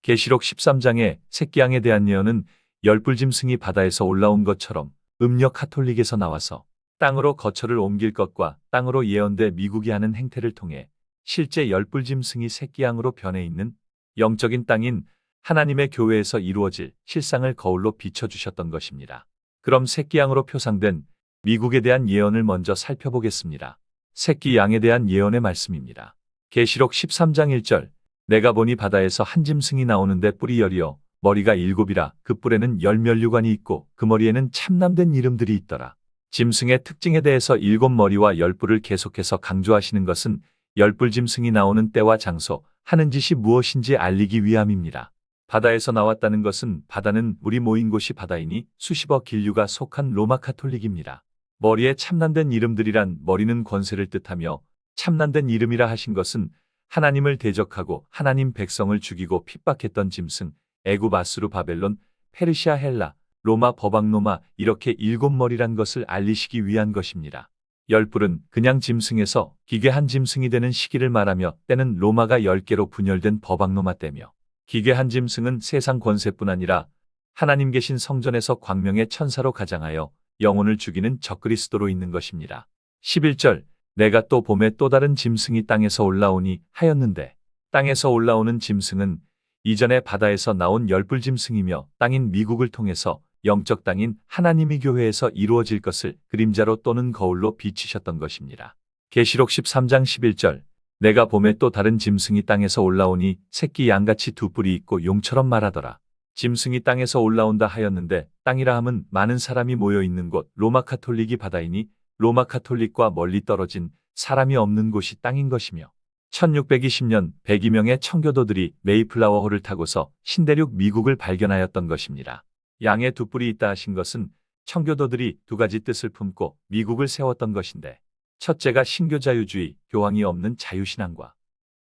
계시록 13장의 새끼양에 대한 예언은 열불짐승이 바다에서 올라온 것처럼 음력 가톨릭에서 나와서 땅으로 거처를 옮길 것과 땅으로 예언돼 미국이 하는 행태를 통해 실제 열불짐승이 새끼양으로 변해 있는 영적인 땅인 하나님의 교회에서 이루어질 실상을 거울로 비춰주셨던 것입니다. 그럼 새끼양으로 표상된 미국에 대한 예언을 먼저 살펴보겠습니다. 새끼양에 대한 예언의 말씀입니다. 계시록 13장 1절 내가 보니 바다에서 한 짐승이 나오는데 뿔이 10이요 머리가 7이라 그 뿔에는 10면류관이 있고 그 머리에는 참남된 이름들이 있더라. 짐승의 특징에 대해서 7머리와 10뿔을 계속해서 강조하시는 것은 열불짐승이 나오는 때와 장소, 하는 짓이 무엇인지 알리기 위함입니다. 바다에서 나왔다는 것은 바다는 물이 모인 곳이 바다이니 수십억 인류가 속한 로마 가톨릭입니다. 머리에 참난된 이름들이란 머리는 권세를 뜻하며 참난된 이름이라 하신 것은 하나님을 대적하고 하나님 백성을 죽이고 핍박했던 짐승, 애굽 아수르 바벨론, 페르시아 헬라, 로마 버방노마 이렇게 7머리란 것을 알리시기 위한 것입니다. 10뿔은 그냥 짐승에서 기괴한 짐승이 되는 시기를 말하며 때는 로마가 10개로 분열된 버방노마 때며 기괴한 짐승은 세상 권세뿐 아니라 하나님 계신 성전에서 광명의 천사로 가장하여 영혼을 죽이는 적그리스도로 있는 것입니다. 11절 내가 또 봄에 또 다른 짐승이 땅에서 올라오니 하였는데 땅에서 올라오는 짐승은 이전에 바다에서 나온 열불짐승이며 땅인 미국을 통해서 영적 땅인 하나님의 교회에서 이루어질 것을 그림자로 또는 거울로 비치셨던 것입니다. 계시록 13장 11절 내가 봄에 또 다른 짐승이 땅에서 올라오니 새끼 양같이 두 뿔이 있고 용처럼 말하더라. 짐승이 땅에서 올라온다 하였는데 땅이라 함은 많은 사람이 모여 있는 곳 로마 가톨릭이 바다이니 로마 가톨릭과 멀리 떨어진 사람이 없는 곳이 땅인 것이며 1620년 102명의 청교도들이 메이플라워호를 타고서 신대륙 미국을 발견하였던 것입니다. 양의 두 뿔이 있다 하신 것은 청교도들이 두 가지 뜻을 품고 미국을 세웠던 것인데 첫째가 신교자유주의, 교황이 없는 자유신앙과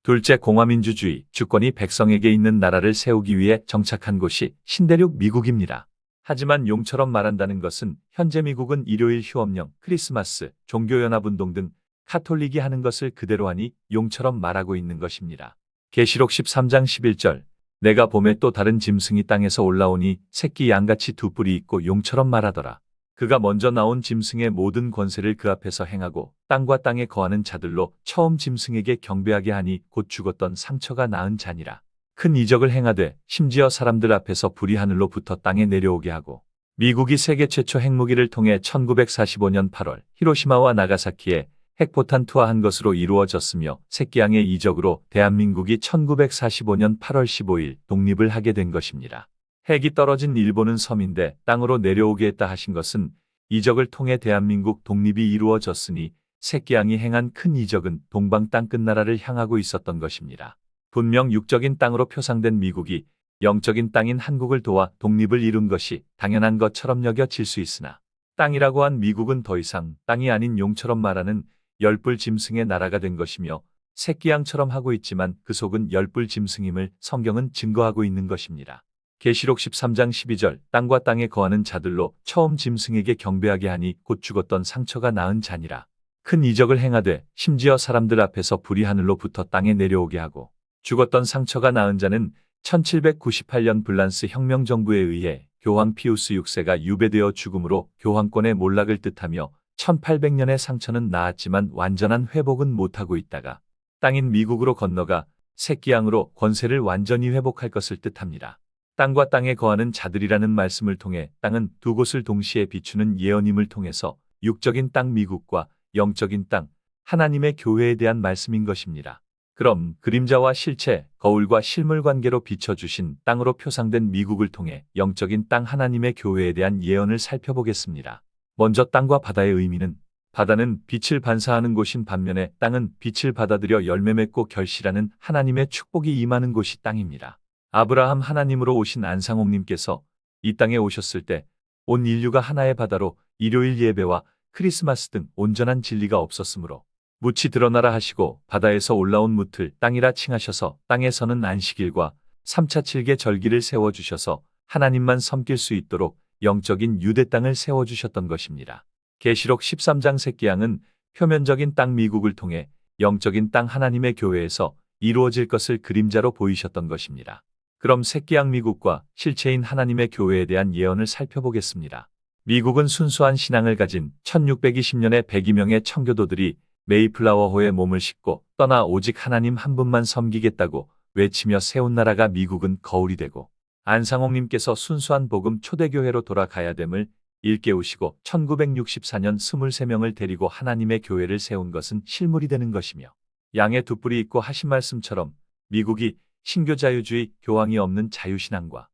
둘째 공화민주주의, 주권이 백성에게 있는 나라를 세우기 위해 정착한 곳이 신대륙 미국입니다. 하지만 용처럼 말한다는 것은 현재 미국은 일요일 휴업령, 크리스마스, 종교연합운동 등 카톨릭이 하는 것을 그대로 하니 용처럼 말하고 있는 것입니다. 계시록 13장 11절 내가 봄에 또 다른 짐승이 땅에서 올라오니 새끼 양같이 두 뿔이 있고 용처럼 말하더라. 그가 먼저 나온 짐승의 모든 권세를 그 앞에서 행하고 땅과 땅에 거하는 자들로 처음 짐승에게 경배하게 하니 곧 죽었던 상처가 나은 자니라. 큰 이적을 행하되 심지어 사람들 앞에서 불이 하늘로부터 땅에 내려오게 하고 미국이 세계 최초 핵무기를 통해 1945년 8월 히로시마와 나가사키에 핵포탄 투하한 것으로 이루어졌으며 새끼양의 이적으로 대한민국이 1945년 8월 15일 독립을 하게 된 것입니다. 핵이 떨어진 일본은 섬인데 땅으로 내려오게 했다 하신 것은 이적을 통해 대한민국 독립이 이루어졌으니 새끼양이 행한 큰 이적은 동방 땅 끝나라를 향하고 있었던 것입니다. 분명 육적인 땅으로 표상된 미국이 영적인 땅인 한국을 도와 독립을 이룬 것이 당연한 것처럼 여겨질 수 있으나 땅이라고 한 미국은 더 이상 땅이 아닌 용처럼 말하는 열불 짐승의 나라가 된 것이며 새끼양처럼 하고 있지만 그 속은 열불 짐승임을 성경은 증거하고 있는 것입니다. 계시록 13장 12절 땅과 땅에 거하는 자들로 처음 짐승에게 경배하게 하니 곧 죽었던 상처가 나은 자니라. 큰 이적을 행하되 심지어 사람들 앞에서 불이 하늘로부터 땅에 내려오게 하고 죽었던 상처가 나은 자는 1798년 불란스 혁명정부에 의해 교황 피우스 6세가 유배되어 죽음으로 교황권의 몰락을 뜻하며 1800년의 상처는 나았지만 완전한 회복은 못하고 있다가 땅인 미국으로 건너가 새끼양으로 권세를 완전히 회복할 것을 뜻합니다. 땅과 땅에 거하는 자들이라는 말씀을 통해 땅은 두 곳을 동시에 비추는 예언임을 통해서 육적인 땅 미국과 영적인 땅 하나님의 교회에 대한 말씀인 것입니다. 그럼 그림자와 실체, 거울과 실물 관계로 비춰주신 땅으로 표상된 미국을 통해 영적인 땅 하나님의 교회에 대한 예언을 살펴보겠습니다. 먼저 땅과 바다의 의미는 바다는 빛을 반사하는 곳인 반면에 땅은 빛을 받아들여 열매 맺고 결실하는 하나님의 축복이 임하는 곳이 땅입니다. 아브라함 하나님으로 오신 안상홍님께서 이 땅에 오셨을 때 온 인류가 하나의 바다로 일요일 예배와 크리스마스 등 온전한 진리가 없었으므로 묻이 드러나라 하시고 바다에서 올라온 묻을 땅이라 칭하셔서 땅에서는 안식일과 3차 7개 절기를 세워주셔서 하나님만 섬길 수 있도록 영적인 유대 땅을 세워주셨던 것입니다. 계시록 13장 새끼양은 표면적인 땅 미국을 통해 영적인 땅 하나님의 교회에서 이루어질 것을 그림자로 보이셨던 것입니다. 그럼 새끼양 미국과 실체인 하나님의 교회에 대한 예언을 살펴보겠습니다. 미국은 순수한 신앙을 가진 1620년에 102명의 청교도들이 메이플라워호에 몸을 싣고 떠나 오직 하나님 한 분만 섬기겠다고 외치며 세운 나라가 미국은 거울이 되고, 안상홍님께서 순수한 복음 초대교회로 돌아가야 됨을 일깨우시고 1964년 23명을 데리고 하나님의 교회를 세운 것은 실물이 되는 것이며, 양의 두 뿔이 있고 하신 말씀처럼 미국이 신교자유주의, 교황이 없는 자유신앙과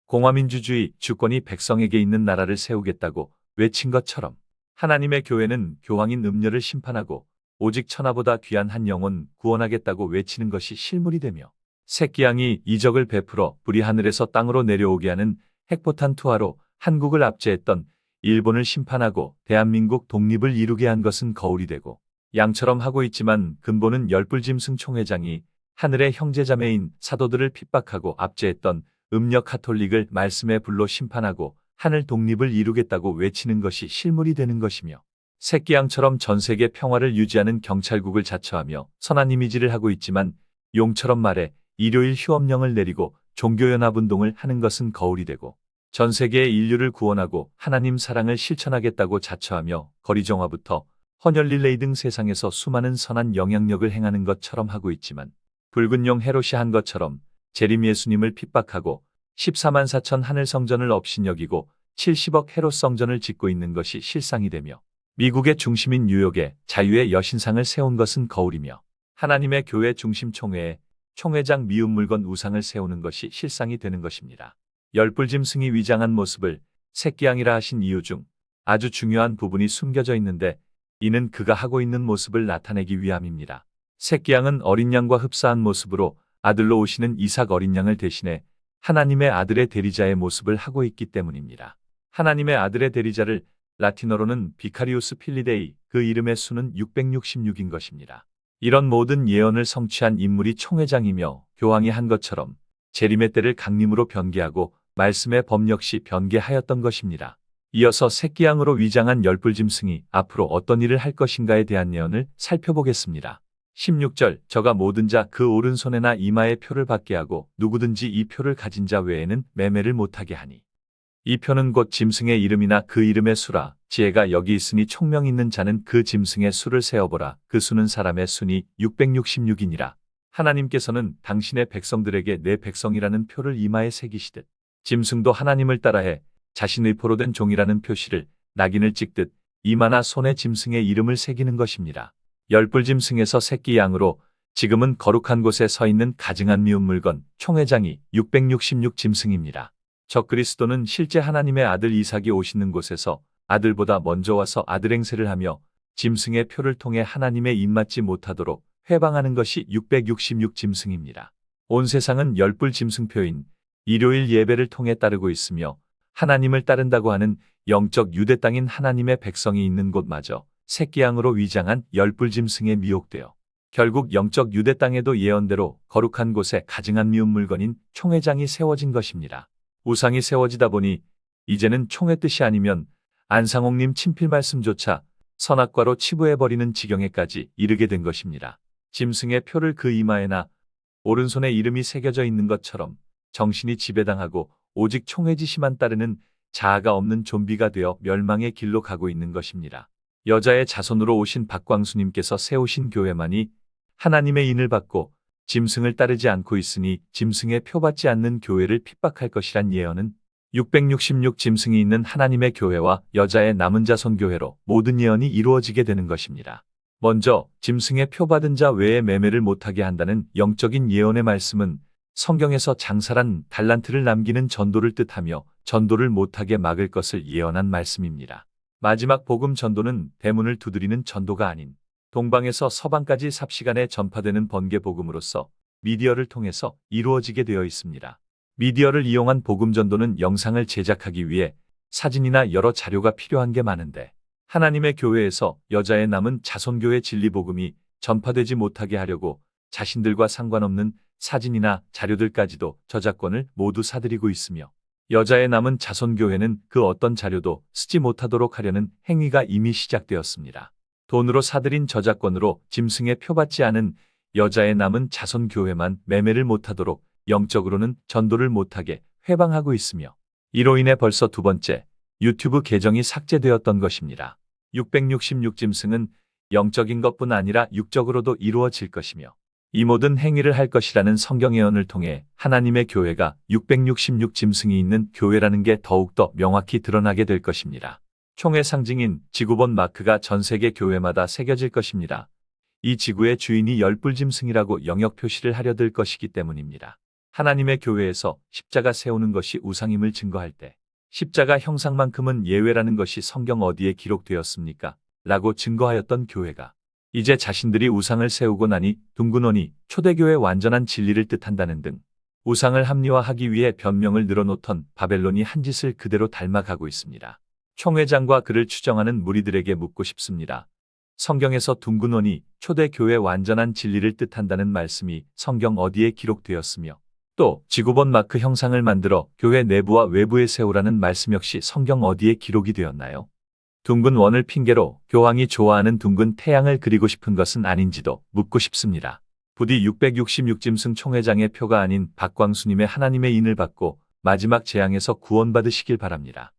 공화민주주의, 주권이 백성에게 있는 나라를 세우겠다고 외친 것처럼, 하나님의 교회는 교황인 음녀를 심판하고 오직 천하보다 귀한 한 영혼 구원하겠다고 외치는 것이 실물이 되며, 새끼양이 이적을 베풀어 불이 하늘에서 땅으로 내려오게 하는 핵포탄 투하로 한국을 압제했던 일본을 심판하고 대한민국 독립을 이루게 한 것은 거울이 되고, 양처럼 하고 있지만 근본은 열불짐승 총회장이 하늘의 형제자매인 사도들을 핍박하고 압제했던 음력 가톨릭을 말씀의 불로 심판하고 하늘 독립을 이루겠다고 외치는 것이 실물이 되는 것이며, 새끼양처럼 전 세계 평화를 유지하는 경찰국을 자처하며 선한 이미지를 하고 있지만 용처럼 말해 일요일 휴업령을 내리고 종교연합운동을 하는 것은 거울이 되고, 전 세계의 인류를 구원하고 하나님 사랑을 실천하겠다고 자처하며 거리정화부터 헌혈 릴레이 등 세상에서 수많은 선한 영향력을 행하는 것처럼 하고 있지만, 붉은 용 헤롯이 한 것처럼 재림 예수님을 핍박하고 14만 4천 하늘 성전을 업신여기고 70억 헤롯 성전을 짓고 있는 것이 실상이 되며, 미국의 중심인 뉴욕에 자유의 여신상을 세운 것은 거울이며, 하나님의 교회 중심 총회에 총회장 미운 물건 우상을 세우는 것이 실상이 되는 것입니다. 열불짐승이 위장한 모습을 새끼양이라 하신 이유 중 아주 중요한 부분이 숨겨져 있는데, 이는 그가 하고 있는 모습을 나타내기 위함입니다. 새끼양은 어린 양과 흡사한 모습으로 아들로 오시는 이삭 어린 양을 대신해 하나님의 아들의 대리자의 모습을 하고 있기 때문입니다. 하나님의 아들의 대리자를 라틴어로는 비카리우스 필리데이, 그 이름의 수는 666인 것입니다. 이런 모든 예언을 성취한 인물이 총회장이며 교황이 한 것처럼 재림의 때를 강림으로 변개하고 말씀의 법 역시 변개하였던 것입니다. 이어서 새끼양으로 위장한 열불짐승이 앞으로 어떤 일을 할 것인가에 대한 예언을 살펴보겠습니다. 16절, 저가 모든 자 그 오른손에나 이마에 표를 받게 하고 누구든지 이 표를 가진 자 외에는 매매를 못하게 하니, 이 표는 곧 짐승의 이름이나 그 이름의 수라. 지혜가 여기 있으니 총명 있는 자는 그 짐승의 수를 세어보라. 그 수는 사람의 수니 666이니라. 하나님께서는 당신의 백성들에게 내 백성이라는 표를 이마에 새기시듯, 짐승도 하나님을 따라해 자신의 표로 된 종이라는 표시를 낙인을 찍듯 이마나 손에 짐승의 이름을 새기는 것입니다. 열불짐승에서 새끼 양으로 지금은 거룩한 곳에 서 있는 가증한 미운 물건 총회장이 666 짐승입니다. 적그리스도는 실제 하나님의 아들 이삭이 오시는 곳에서 아들보다 먼저 와서 아들 행세를 하며 짐승의 표를 통해 하나님의 입맞지 못하도록 회방하는 것이 666 짐승입니다. 온 세상은 열불 짐승표인 일요일 예배를 통해 따르고 있으며, 하나님을 따른다고 하는 영적 유대 땅인 하나님의 백성이 있는 곳마저 새끼양으로 위장한 열불 짐승에 미혹되어 결국 영적 유대 땅에도 예언대로 거룩한 곳에 가증한 미운 물건인 총회장이 세워진 것입니다. 우상이 세워지다 보니 이제는 총회 뜻이 아니면 안상홍님 친필 말씀조차 선악과로 치부해버리는 지경에까지 이르게 된 것입니다. 짐승의 표를 그 이마에나 오른손에 이름이 새겨져 있는 것처럼 정신이 지배당하고 오직 총회 지시만 따르는 자아가 없는 좀비가 되어 멸망의 길로 가고 있는 것입니다. 여자의 자손으로 오신 박광수님께서 세우신 교회만이 하나님의 인을 받고 짐승을 따르지 않고 있으니 짐승의 표 받지 않는 교회를 핍박할 것이란 예언은 666 짐승이 있는 하나님의 교회와 여자의 남은 자손 교회로 모든 예언이 이루어지게 되는 것입니다. 먼저 짐승의 표 받은 자 외에 매매를 못하게 한다는 영적인 예언의 말씀은 성경에서 장사란 달란트를 남기는 전도를 뜻하며 전도를 못하게 막을 것을 예언한 말씀입니다. 마지막 복음 전도는 대문을 두드리는 전도가 아닌 동방에서 서방까지 삽시간에 전파되는 번개 복음으로서 미디어를 통해서 이루어지게 되어 있습니다. 미디어를 이용한 복음 전도는 영상을 제작하기 위해 사진이나 여러 자료가 필요한 게 많은데, 하나님의 교회에서 여자의 남은 자손교회 진리 복음이 전파되지 못하게 하려고 자신들과 상관없는 사진이나 자료들까지도 저작권을 모두 사들이고 있으며, 여자의 남은 자손교회는 그 어떤 자료도 쓰지 못하도록 하려는 행위가 이미 시작되었습니다. 돈으로 사들인 저작권으로 짐승의 표받지 않은 여자의 남은 자손교회만 매매를 못하도록 영적으로는 전도를 못하게 회방하고 있으며 이로 인해 벌써 두 번째 유튜브 계정이 삭제되었던 것입니다. 666짐승은 영적인 것뿐 아니라 육적으로도 이루어질 것이며 이 모든 행위를 할 것이라는 성경 예언을 통해 하나님의 교회가 666짐승이 있는 교회라는 게 더욱더 명확히 드러나게 될 것입니다. 총의 상징인 지구본 마크가 전 세계 교회마다 새겨질 것입니다. 이 지구의 주인이 열불짐승이라고 영역 표시를 하려 들 것이기 때문입니다. 하나님의 교회에서 십자가 세우는 것이 우상임을 증거할 때 십자가 형상만큼은 예외라는 것이 성경 어디에 기록되었습니까? 라고 증거하였던 교회가 이제 자신들이 우상을 세우고 나니 둥근 원이 초대교회 완전한 진리를 뜻한다는 등 우상을 합리화하기 위해 변명을 늘어놓던 바벨론이 한 짓을 그대로 닮아가고 있습니다. 총회장과 그를 추정하는 무리들에게 묻고 싶습니다. 성경에서 둥근 원이 초대교회 완전한 진리를 뜻한다는 말씀이 성경 어디에 기록되었으며 또 지구본 마크 형상을 만들어 교회 내부와 외부에 세우라는 말씀 역시 성경 어디에 기록이 되었나요? 둥근 원을 핑계로 교황이 좋아하는 둥근 태양을 그리고 싶은 것은 아닌지도 묻고 싶습니다. 부디 666짐승 총회장의 표가 아닌 박광수님의 하나님의 인을 받고 마지막 재앙에서 구원받으시길 바랍니다.